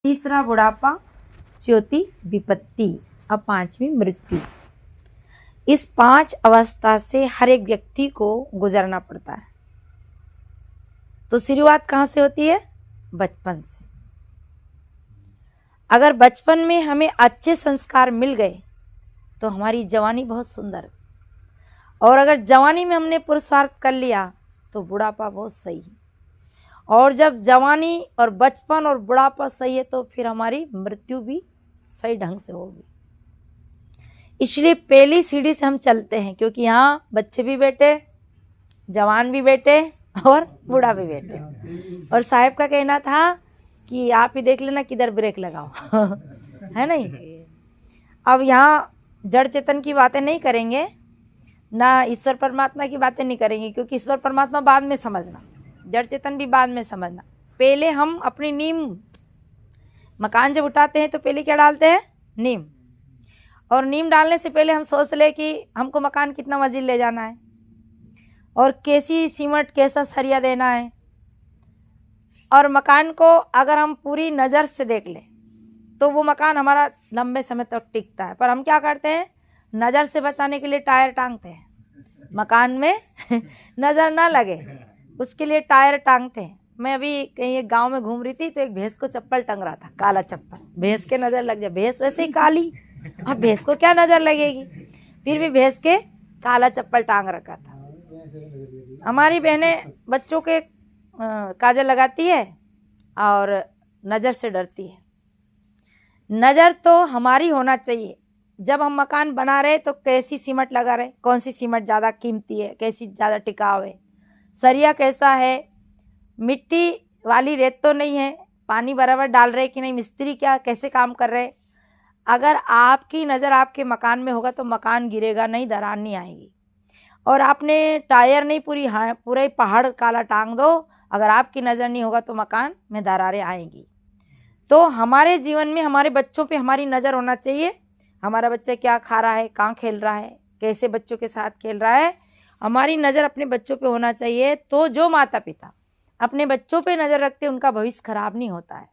तीसरा बुढ़ापा, चौथी विपत्ति, अब पांचवी मृत्यु। इस 5 अवस्था से हर एक व्यक्ति को गुजरना पड़ता है। तो शुरुआत कहाँ से होती है? बचपन से। अगर बचपन में हमें अच्छे संस्कार मिल गए तो हमारी जवानी बहुत सुंदर है, और अगर जवानी में हमने पुरुषार्थ कर लिया तो बुढ़ापा बहुत सही है। और जब जवानी और बचपन और बुढ़ापा सही है तो फिर हमारी मृत्यु भी सही ढंग से होगी। इसलिए पहली सीढ़ी से हम चलते हैं, क्योंकि यहाँ बच्चे भी बैठे, जवान भी बैठे और बूढ़ा भी बैठे। और साहब का कहना था कि आप ही देख लेना किधर ब्रेक लगाओ है नहीं। अब यहाँ जड़ चेतन की बातें नहीं करेंगे, ना ईश्वर परमात्मा की बातें नहीं करेंगे, क्योंकि ईश्वर परमात्मा बाद में समझना, जड़ चेतन भी बाद में समझना। पहले हम अपनी नींव, मकान जब उठाते हैं तो पहले क्या डालते हैं? नींव। और नींव डालने से पहले हम सोच ले कि हमको मकान कितना मंजिल ले जाना है, और कैसी सीमेंट, कैसा सरिया देना है। और मकान को अगर हम पूरी नज़र से देख लें तो वो मकान हमारा लंबे समय तक टिकता है। पर हम क्या करते हैं? नज़र से बचाने के लिए टायर टांगते हैं, मकान में नज़र ना लगे उसके लिए टायर टांगते हैं। मैं अभी कहीं एक गांव में घूम रही थी तो एक भैंस को चप्पल टंग रहा था, काला चप्पल। भैंस के नज़र लग जाए, भैंस वैसे ही काली, अब भैंस को क्या नज़र लगेगी, फिर भी भैंस के काला चप्पल टांग रखा था। हमारी बहनें बच्चों के काजल लगाती है और नज़र से डरती है। नज़र तो हमारी होना चाहिए। जब हम मकान बना रहे तो कैसी सीमेंट लगा रहे, कौन सी सीमेंट ज़्यादा कीमती है, कैसी ज़्यादा टिकाऊ है, सरिया कैसा है, मिट्टी वाली रेत तो नहीं है, पानी बराबर डाल रहे कि नहीं, मिस्त्री क्या कैसे काम कर रहे। अगर आपकी नज़र आपके मकान में होगा तो मकान गिरेगा नहीं, दरार नहीं आएगी। और आपने टायर नहीं, पूरे पहाड़ काला टांग दो, अगर आपकी नज़र नहीं होगा तो मकान में दरारें आएंगी। तो हमारे जीवन में हमारे बच्चों पे हमारी नज़र होना चाहिए। हमारा बच्चा क्या खा रहा है, कहाँ खेल रहा है, कैसे बच्चों के साथ खेल रहा है, हमारी नज़र अपने बच्चों पे होना चाहिए। तो जो माता पिता अपने बच्चों पे नज़र रखते हैं उनका भविष्य खराब नहीं होता है।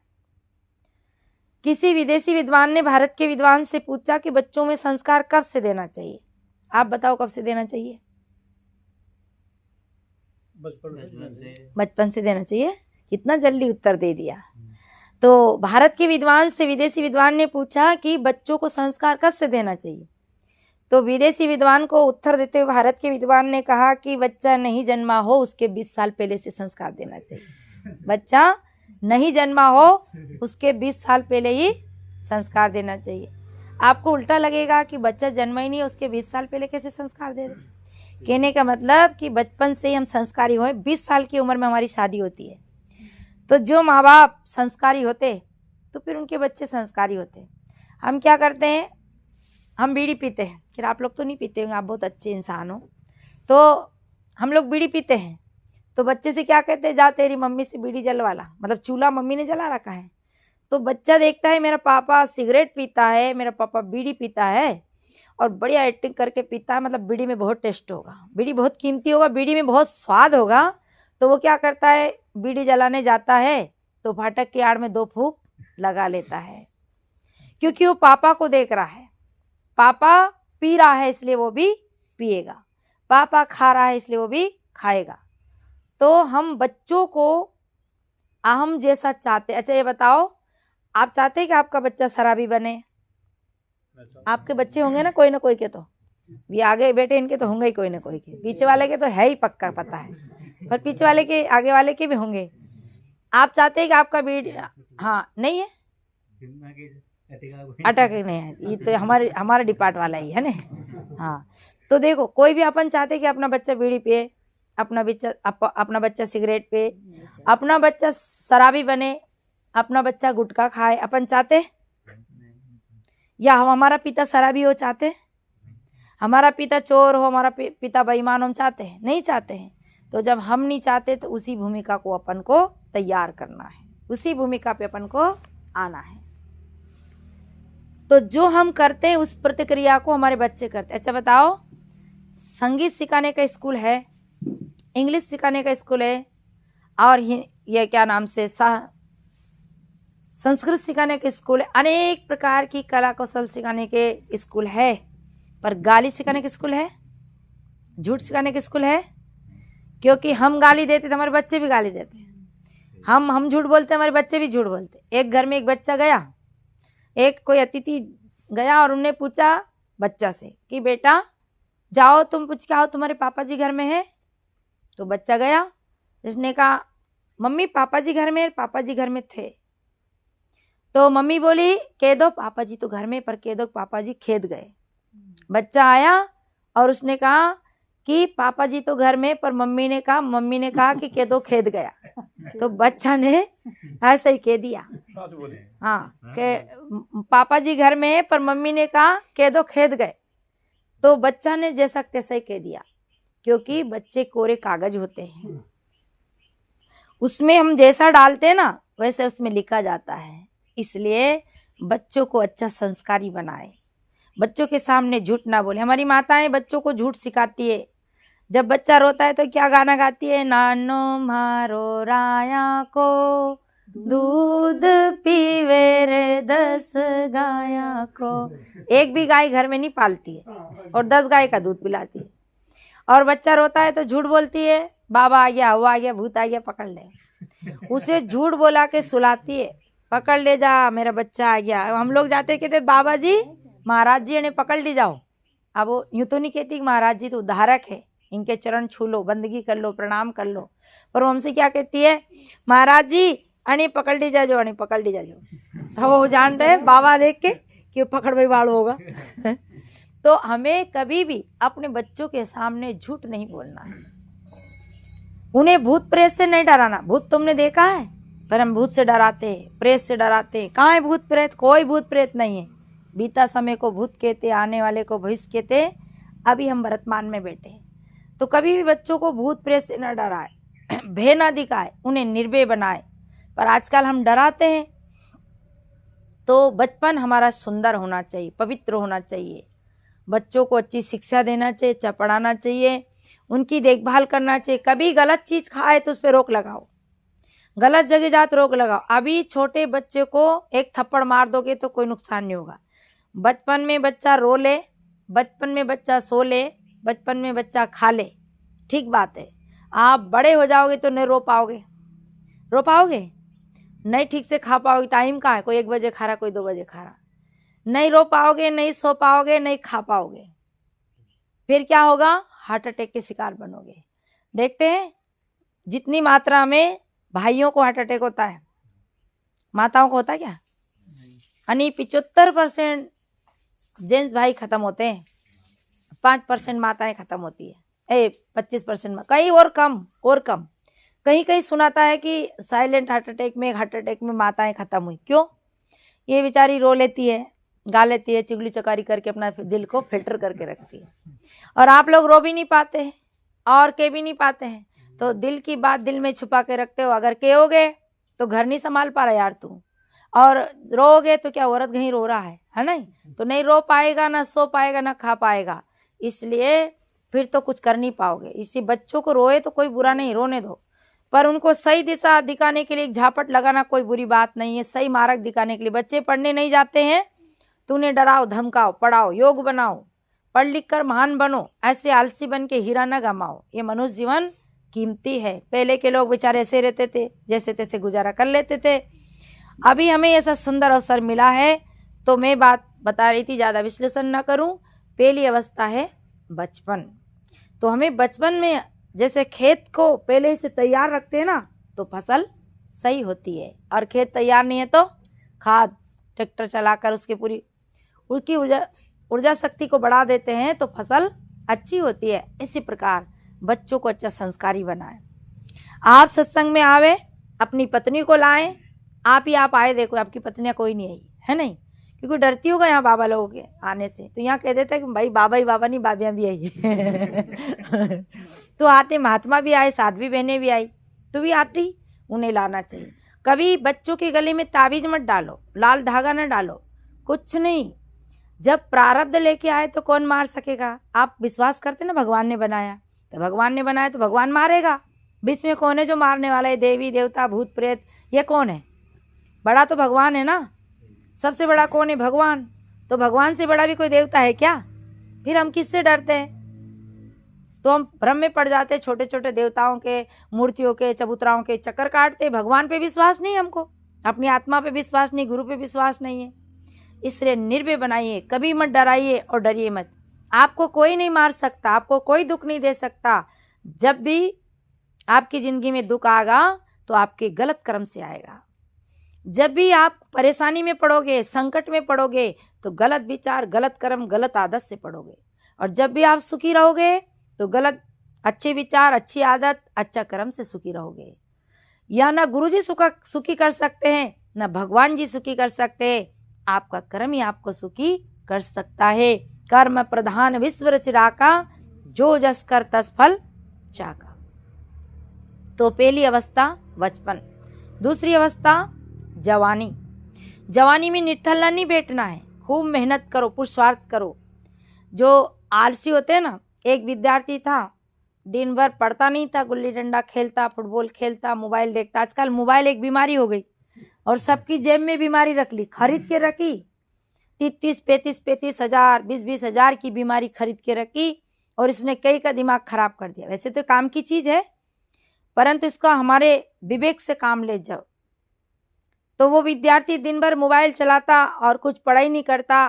किसी विदेशी विद्वान ने भारत के विद्वान से पूछा कि बच्चों में संस्कार कब से देना चाहिए? आप बताओ कब से देना चाहिए? बचपन से देना चाहिए। कितना जल्दी उत्तर दे दिया। तो भारत के विद्वान से विदेशी विद्वान ने पूछा कि बच्चों को संस्कार कब से देना चाहिए? तो विदेशी विद्वान को उत्तर देते हुए भारत के विद्वान ने कहा कि बच्चा नहीं जन्मा हो उसके 20 साल पहले से संस्कार देना चाहिए। बच्चा नहीं जन्मा हो उसके 20 साल पहले ही संस्कार देना चाहिए। आपको उल्टा लगेगा कि बच्चा जन्मा ही नहीं उसके 20 साल पहले कैसे संस्कार दे दें। कहने का मतलब कि बचपन से ही हम संस्कारी हों। 20 साल की उम्र में हमारी शादी होती है, तो जो माँ बाप संस्कारी होते तो फिर उनके बच्चे संस्कारी होते। हम क्या करते हैं? हम बीड़ी पीते हैं, फिर आप लोग तो नहीं पीते होंगे, आप बहुत अच्छे इंसान हो। तो हम लोग बीड़ी पीते हैं तो बच्चे से क्या कहते हैं? जा तेरी मम्मी से बीड़ी जलवाला, मतलब चूल्हा मम्मी ने जला रखा है। तो बच्चा देखता है मेरा पापा सिगरेट पीता है, मेरा पापा बीड़ी पीता है और बढ़िया एक्टिंग करके पीता है, मतलब बीड़ी में बहुत टेस्ट होगा, बीड़ी बहुत कीमती होगा, बीड़ी में बहुत स्वाद होगा। तो वो क्या करता है? बीड़ी जलाने जाता है तो फाटक की आड़ में 2 फूंक लगा लेता है, क्योंकि वो पापा को देख रहा है। पापा पी रहा है इसलिए वो भी पिएगा, पापा खा रहा है इसलिए वो भी खाएगा। तो हम बच्चों को हम जैसा चाहते। अच्छा ये बताओ, आप चाहते हैं कि आपका बच्चा शराबी बने? आपके बच्चे होंगे ना कोई के, तो भी आगे बेटे इनके तो होंगे ही कोई ना कोई के, पीछे वाले के तो है ही पक्का पता है, पर पीछे वाले के आगे वाले के भी होंगे। आप चाहते हैं कि आपका बेटा, हाँ नहीं है, अटक नहीं है, ये तो हमारा डिपार्ट वाला ही है ना। हाँ तो देखो, कोई भी अपन चाहते हैं कि अपना बच्चा बीड़ी पिए, अपना बच्चा सिगरेट पिए, अपना बच्चा शराबी बने, अपना बच्चा गुटखा खाए, अपन चाहते? या हमारा पिता शराबी हो चाहते? हमारा पिता चोर हो, हमारा पिता बेईमान हो, हम चाहते हैं? नहीं चाहते हैं। तो जब हम नहीं चाहते तो उसी भूमिका को अपन को तैयार करना है, उसी भूमिका पे अपन को आना है। तो जो हम करते हैं उस प्रतिक्रिया को हमारे बच्चे करते हैं। अच्छा बताओ, संगीत सिखाने का स्कूल है, इंग्लिश सिखाने का स्कूल है, और ये क्या नाम से संस्कृत सिखाने के स्कूल है, अनेक प्रकार की कला कौशल सिखाने के स्कूल है, पर गाली सिखाने के स्कूल है, झूठ सिखाने के स्कूल है? क्योंकि हम गाली देते तो हमारे बच्चे भी गाली देते हैं, हम झूठ बोलते हमारे बच्चे भी झूठ बोलते। एक घर में एक बच्चा गया, एक कोई अतिथि गया और उन्होंने पूछा बच्चा से कि बेटा जाओ तुम पूछ के आओ तुम्हारे पापा जी घर में है। तो बच्चा गया, उसने कहा मम्मी पापा जी घर में, पापा जी घर में थे। तो मम्मी बोली कह दो पापा जी तो घर में, पर कह दो पापा जी खेत गए। बच्चा आया और उसने कहा कि पापा जी तो घर में, पर मम्मी ने कहा कि कह दो खेत गया। तो बच्चा ने ऐसा ही कह दिया, हाँ कि पापा जी घर में है, पर मम्मी ने कहा कह दो खेत गए। तो बच्चा ने जैसा तैसा ही कह दिया, क्योंकि बच्चे कोरे कागज होते हैं, उसमें हम जैसा डालते हैं ना वैसे उसमें लिखा जाता है। इसलिए बच्चों को अच्छा संस्कारी बनाए, बच्चों के सामने झूठ ना बोले। हमारी माताएं बच्चों को झूठ सिखाती है। जब बच्चा रोता है तो क्या गाना गाती है, नानो मारो राया को दूध पीवे रे 10 गाया को। एक भी गाय घर में नहीं पालती है और 10 गाय का दूध पिलाती है। और बच्चा रोता है तो झूठ बोलती है, बाबा आ गया, वो आ गया, भूत आ गया, पकड़ ले। उसे झूठ बोला के सुलाती है, पकड़ ले जा मेरा बच्चा आ गया। हम लोग जाते कहते बाबा जी महाराज जी ने पकड़ ली जाओ। अब वो यूँ तो नहीं कहती महाराज जी तो उद्धारक है, इनके चरण छू लो, बंदगी कर लो, प्रणाम कर लो, पर वो हमसे क्या कहती है, महाराज जी अने पकड़ ली जाओ, अने पकड़ ली जाओ। अब वो जान रहे बाबा देख के कि पकड़ भाई बाड़ होगा। तो हमें कभी भी अपने बच्चों के सामने झूठ नहीं बोलना है, उन्हें भूत प्रेत से नहीं डराना। भूत तुमने देखा है, पर हम भूत से डराते, प्रेत से डराते। कहाँ है भूत प्रेत? कोई भूत प्रेत नहीं है। बीता समय को भूत कहते, आने वाले को भविष्य कहते, अभी हम वर्तमान में बैठे हैं। तो कभी भी बच्चों को भूत प्रेत से न डराए, भय न दिखाए, उन्हें निर्भय बनाए। पर आजकल हम डराते हैं। तो बचपन हमारा सुंदर होना चाहिए, पवित्र होना चाहिए। बच्चों को अच्छी शिक्षा देना चाहिए, अच्छा पढ़ाना चाहिए, उनकी देखभाल करना चाहिए। कभी गलत चीज़ खाए तो उस पर रोक लगाओ, गलत जगह जात रोक लगाओ। अभी छोटे बच्चे को एक थप्पड़ मार दोगे तो कोई नुकसान नहीं होगा। बचपन में बच्चा रो ले, बचपन में बच्चा सो ले, बचपन में बच्चा खा ले, ठीक बात है। आप बड़े हो जाओगे तो नहीं रो पाओगे, रो पाओगे नहीं, ठीक से खा पाओगे। टाइम कहाँ है, कोई 1 बजे खा रहा, कोई 2 बजे खा रहा। नहीं रो पाओगे, नहीं सो पाओगे, नहीं खा पाओगे, फिर क्या होगा, हार्ट अटैक के शिकार बनोगे। देखते हैं जितनी मात्रा में भाइयों को हार्ट अटैक होता है, माताओं को होता है क्या? यानी 75% जेंट्स भाई खत्म होते हैं, 5% माताएं खत्म होती है, 25% कहीं और कम कहीं कहीं सुनाता है कि साइलेंट हार्ट अटैक में माताएं खत्म हुई। क्यों? ये बेचारी रो लेती है, गा लेती है, चुगली चकारी करके अपना दिल को फिल्टर करके रखती है। और आप लोग रो भी नहीं पाते हैं और कह भी नहीं पाते हैं, तो दिल की बात दिल में छुपा के रखते हो। अगर कहोगे तो घर नहीं संभाल पा रहा यार तू, और रोगे तो क्या औरत कहीं रो रहा है नहीं, तो नहीं रो पाएगा, ना सो पाएगा, ना खा पाएगा। इसलिए फिर तो कुछ कर नहीं पाओगे। इसी बच्चों को रोए तो कोई बुरा नहीं, रोने दो, पर उनको सही दिशा दिखाने के लिए एक झापट लगाना कोई बुरी बात नहीं है। सही मार्ग दिखाने के लिए बच्चे पढ़ने नहीं जाते हैं तो उन्हें डराओ, धमकाओ, पढ़ाओ, योग बनाओ, पढ़ लिख कर महान बनो। ऐसे आलसी बन के हीरा न गमाओ। ये मनुष्य जीवन कीमती है। पहले के लोग बेचारे ऐसे रहते थे, जैसे तैसे गुजारा कर लेते थे। अभी हमें ऐसा सुंदर अवसर मिला है, तो मैं बात बता रही थी, ज़्यादा विश्लेषण न करूं। पहली अवस्था है बचपन। तो हमें बचपन में जैसे खेत को पहले से तैयार रखते हैं ना, तो फसल सही होती है। और खेत तैयार नहीं है तो खाद ट्रैक्टर चलाकर उसकी पूरी उसकी ऊर्जा शक्ति को बढ़ा देते हैं, तो फसल अच्छी होती है। इसी प्रकार बच्चों को अच्छा संस्कारी बनाएं। आप सत्संग में आवे, अपनी पत्नी को लाएं। आप आए, देखो आपकी पत्नियां कोई नहीं आई है, नहीं, क्योंकि डरती होगा यहाँ बाबा लोगों के आने से। तो यहाँ कह देते हैं कि भाई बाबा ही बाबा नहीं, बाबियाँ भी आई। तो आते महात्मा भी आए, साध्वी बहनें भी आई, तो भी आती, उन्हें लाना चाहिए। कभी बच्चों के गले में ताबीज मत डालो, लाल धागा न डालो, कुछ नहीं। जब प्रारब्ध लेके आए तो कौन मार सकेगा? आप विश्वास करते ना भगवान ने बनाया, तो भगवान ने बनाया तो भगवान मारेगा। बीच में कौन है जो मारने वाला है? देवी देवता भूत प्रेत, ये कौन है? बड़ा तो भगवान है ना, सबसे बड़ा कौन है? भगवान। तो भगवान से बड़ा भी कोई देवता है क्या? फिर हम किससे डरते हैं? तो हम भ्रम में पड़ जाते, छोटे छोटे देवताओं के, मूर्तियों के, चबूतराओं के चक्कर काटते। भगवान पे विश्वास नहीं हमको, अपनी आत्मा पे विश्वास नहीं, गुरु पे विश्वास नहीं है। इसलिए निर्भय बनाइए, कभी मत डराइए और डरिए मत। आपको कोई नहीं मार सकता, आपको कोई दुख नहीं दे सकता। जब भी आपकी जिंदगी में दुख आएगा तो आपके गलत कर्म से आएगा। जब भी आप परेशानी में पड़ोगे, संकट में पड़ोगे, तो गलत विचार, गलत कर्म, गलत आदत से पड़ोगे। और जब भी आप सुखी रहोगे तो गलत अच्छे विचार, अच्छी आदत, अच्छा कर्म से सुखी रहोगे। या ना गुरुजी सुखी कर सकते हैं, ना भगवान जी सुखी कर सकते हैं। आपका कर्म ही आपको सुखी कर सकता है। कर्म प्रधान विश्व रचिराका, जो जस कर तस फल चाका। तो पहली अवस्था बचपन, दूसरी अवस्था जवानी। जवानी में निठल्ला नहीं बैठना है, खूब मेहनत करो, पुरुषार्थ करो। जो आलसी होते हैं ना, एक विद्यार्थी था, दिन भर पढ़ता नहीं था, गुल्ली डंडा खेलता, फुटबॉल खेलता, मोबाइल देखता। आजकल मोबाइल एक बीमारी हो गई और सबकी जेब में बीमारी रख ली, खरीद के रखी। 35 हजार, 20 हजार की बीमारी खरीद के रखी और इसने कई का दिमाग खराब कर दिया। वैसे तो काम की चीज है, परंतु इसका हमारे विवेक से काम ले जाओ। तो वो विद्यार्थी दिन भर मोबाइल चलाता और कुछ पढ़ाई नहीं करता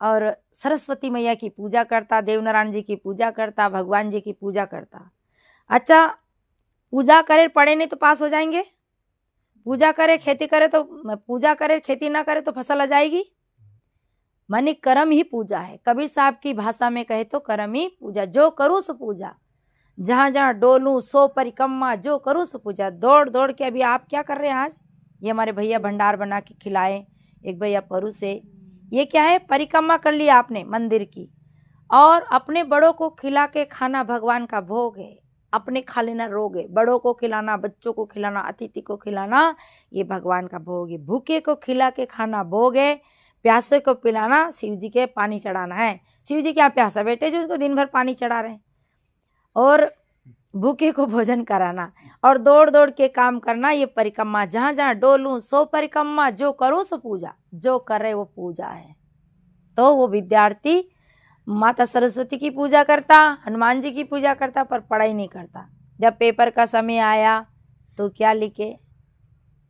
और सरस्वती मैया की पूजा करता, देवनारायण जी की पूजा करता, भगवान जी की पूजा करता। अच्छा, पूजा करे पढ़े नहीं तो पास हो जाएंगे? पूजा करे खेती करे तो, पूजा करे खेती ना करे तो फसल आ जाएगी? माने कर्म ही पूजा है। कबीर साहब की भाषा में कहे तो कर्म ही पूजा। जो करूँ सो पूजा, जहाँ जहाँ डोलूं सो परिक्रमा, जो करूँ सो पूजा। दौड़ दौड़ के अभी आप क्या कर रहे हैं? आज ये हमारे भैया भंडार बना के खिलाए, एक भैया परू से। ये क्या है? परिक्रमा कर लिया आपने मंदिर की, और अपने बड़ों को खिला के खाना भगवान का भोग है। अपने खा लेना रोग है, बड़ों को खिलाना, बच्चों को खिलाना, अतिथि को खिलाना, ये भगवान का भोग है। भूखे को खिला के खाना भोग है, प्यासे को पिलाना, शिव जी के पानी चढ़ाना है। शिव जी क्या प्यासा बेटे जो उसको दिन भर पानी चढ़ा रहे हैं? और भूखे को भोजन कराना और दौड़ दौड़ के काम करना, ये परिक्रमा। जहाँ जहाँ डोलूं सो परिक्रमा, जो करूं सो पूजा। जो कर रहे वो पूजा है। तो वो विद्यार्थी माता सरस्वती की पूजा करता, हनुमान जी की पूजा करता, पर पढ़ाई नहीं करता। जब पेपर का समय आया तो क्या लिखे?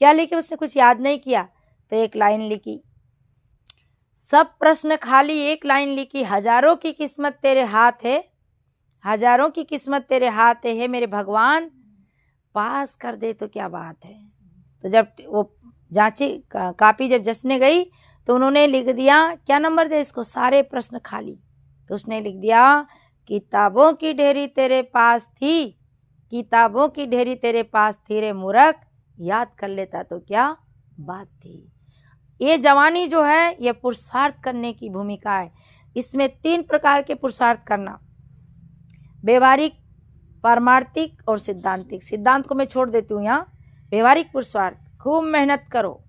उसने कुछ याद नहीं किया, तो एक लाइन लिखी। सब प्रश्न खाली, एक लाइन लिखी। हजारों की किस्मत तेरे हाथ है, हजारों की किस्मत तेरे हाथ है मेरे भगवान, पास कर दे तो क्या बात है। तो जब वो जांची कापी जब जसने गई तो उन्होंने लिख दिया, क्या नंबर दे इसको? सारे प्रश्न खाली। तो उसने लिख दिया, किताबों की ढेरी तेरे पास थी, किताबों की ढेरी तेरे पास थी रे मूर्ख, याद कर लेता तो क्या बात थी। ये जवानी जो है ये पुरुषार्थ करने की भूमिका है। इसमें 3 प्रकार के पुरुषार्थ करना, व्यवहारिक, पारमार्थिक और सिद्धांतिक। सिद्धांत को मैं छोड़ देती हूँ यहाँ। व्यवहारिक पुरुषार्थ, खूब मेहनत करो,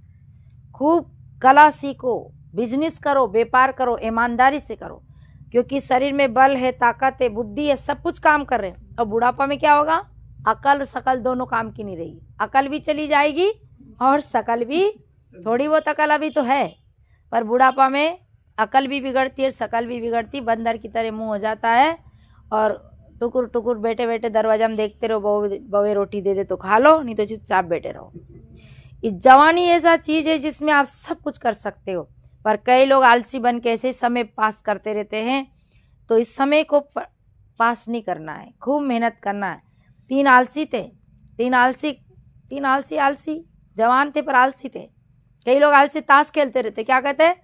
खूब कला सीखो, बिजनेस करो, व्यापार करो, ईमानदारी से करो, क्योंकि शरीर में बल है, ताकत है, बुद्धि है, सब कुछ काम कर रहे हैं। और बुढ़ापा में क्या होगा? अकल शकल दोनों काम की नहीं रहेगी। अकल भी चली जाएगी और शकल भी, थोड़ी बहुत अकल अभी तो है, पर बुढ़ापा में अकल भी बिगड़ती है, शकल भी बिगड़ती, बंदर की तरह मुंह हो जाता है और टुकुर टुकुर बैठे बैठे दरवाजा में देखते रहो, बवे रोटी दे दे तो खा लो, नहीं तो चुपचाप बैठे रहो। इस जवानी ऐसा चीज़ है जिसमें आप सब कुछ कर सकते हो, पर कई लोग आलसी बन के ऐसे समय पास करते रहते हैं। तो इस समय को पास नहीं करना है, खूब मेहनत करना है। 3 आलसी थे, 3 आलसी जवान थे पर आलसी थे। कई लोग आलसी ताश खेलते रहते, क्या कहते हैं?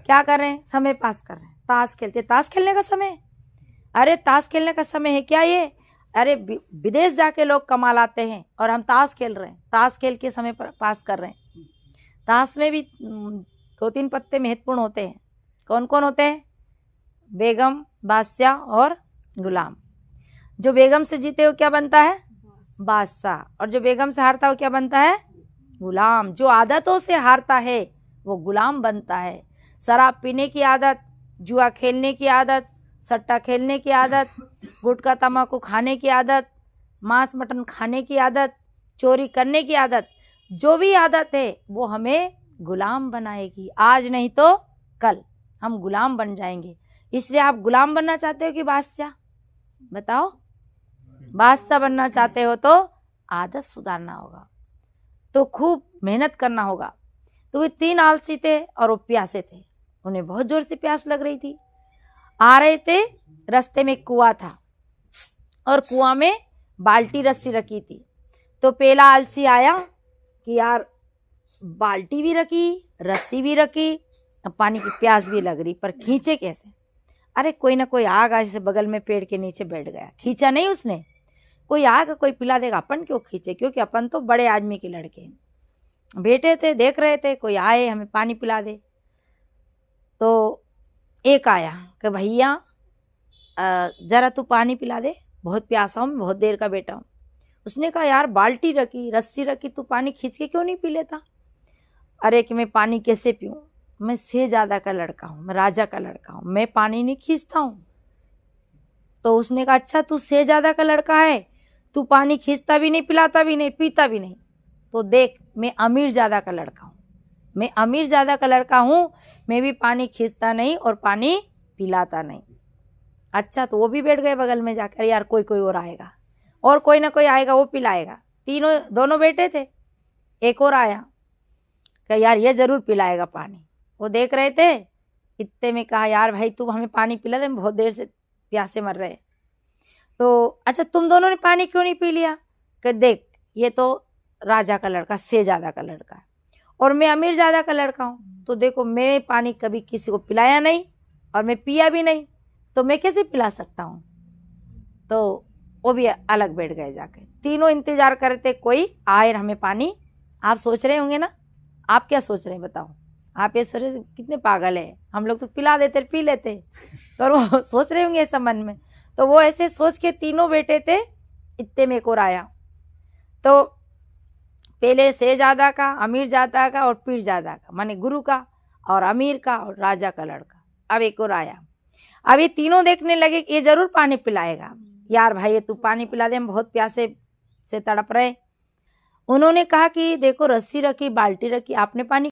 क्या कर रहे हैं? समय पास कर रहे हैं, ताश खेलते। ताश खेलने का समय? अरे ताश खेलने का समय है क्या ये? अरे विदेश जाके लोग कमा लाते हैं और हम ताश खेल रहे हैं, ताश खेल के समय पास कर रहे हैं। ताश में भी 2-3 पत्ते महत्वपूर्ण होते हैं। कौन कौन होते हैं? बेगम, बादशाह और गुलाम। जो बेगम से जीते हो क्या बनता है? बादशाह। और जो बेगम से हारता हो क्या बनता है? गुलाम। जो आदतों से हारता है वो गुलाम बनता है। शराब पीने की आदत, जुआ खेलने की आदत, सट्टा खेलने की आदत, गुटखा तम्बाकू खाने की आदत, मांस मटन खाने की आदत, चोरी करने की आदत, जो भी आदत है वो हमें गुलाम बनाएगी, आज नहीं तो कल हम गुलाम बन जाएंगे। इसलिए आप गुलाम बनना चाहते हो कि बादशाह? बताओ, बादशाह बनना चाहते हो तो आदत सुधारना होगा, तो खूब मेहनत करना होगा। तो वे 3 आलसी थे और वो प्यासे थे, उन्हें बहुत जोर से प्यास लग रही थी। आ रहे थे, रास्ते में कुआं था और कुआं में बाल्टी रस्सी रखी थी। तो पहला आलसी आया कि यार बाल्टी भी रखी, रस्सी भी रखी, अब पानी की प्यास भी लग रही, पर खींचे कैसे? अरे कोई ना कोई आगा, ऐसे बगल में पेड़ के नीचे बैठ गया, खींचा नहीं उसने। कोई आगा, कोई पिला देगा, अपन क्यों खींचे? क्योंकि अपन तो बड़े आदमी के लड़के बैठे थे, देख रहे थे कोई आए हमें पानी पिला दे। तो एक आया कि भैया जरा तू पानी पिला दे, बहुत प्यासा हूँ, मैं बहुत देर का बैठा हूँ। उसने कहा यार बाल्टी रखी, रस्सी रखी, तू पानी खींच के क्यों नहीं पी लेता? अरे कि मैं पानी कैसे पीऊँ, मैं शहजादा का लड़का हूँ, मैं राजा का लड़का हूँ, मैं पानी नहीं खींचता हूँ। तो उसने कहा अच्छा तू शहजादा का लड़का है, तू पानी खींचता भी नहीं, पिलाता भी नहीं, पीता भी नहीं, तो देख मैं अमीर ज़्यादा का लड़का हूँ, मैं अमीर ज़्यादा का लड़का हूँ, मैं भी पानी खींचता नहीं और पानी पिलाता नहीं। अच्छा, तो वो भी बैठ गए बगल में जाकर, यार कोई कोई और आएगा और कोई ना कोई आएगा वो पिलाएगा। दोनों बैठे थे, एक और आया कि यार ये जरूर पिलाएगा पानी। वो देख रहे थे, इतने में कहा यार भाई तू हमें पानी पिला दे, बहुत देर से प्यासे मर रहे। तो अच्छा तुम दोनों ने पानी क्यों नहीं पी लिया? कि देख ये तो राजा का लड़का, शहजादा का लड़का है और मैं अमीर ज़्यादा का लड़का हूँ, तो देखो मैं पानी कभी किसी को पिलाया नहीं और मैं पिया भी नहीं, तो मैं कैसे पिला सकता हूँ? तो वो भी अलग बैठ गए जाके। तीनों इंतजार कर रहे थे कोई आए हमें पानी। आप सोच रहे होंगे ना, आप क्या सोच रहे हैं बताओ? आप ये सोच रहे कितने पागल है, हम लोग तो पिला देते पी लेते, पर वो सोच रहे होंगे ऐसा मन में। तो वो ऐसे सोच के तीनों बैठे थे, इतने में एक और आया। तो पहले शहजादा का, अमीर ज़्यादा का और पीर ज़्यादा का, माने गुरु का और अमीर का और राजा का लड़का। अब एक और आया। अब ये तीनों देखने लगे कि ये जरूर पानी पिलाएगा, यार भाई ये तू पानी पिला दे, हम बहुत प्यासे से तड़प रहे। उन्होंने कहा कि देखो रस्सी रखी, बाल्टी रखी, आपने पानी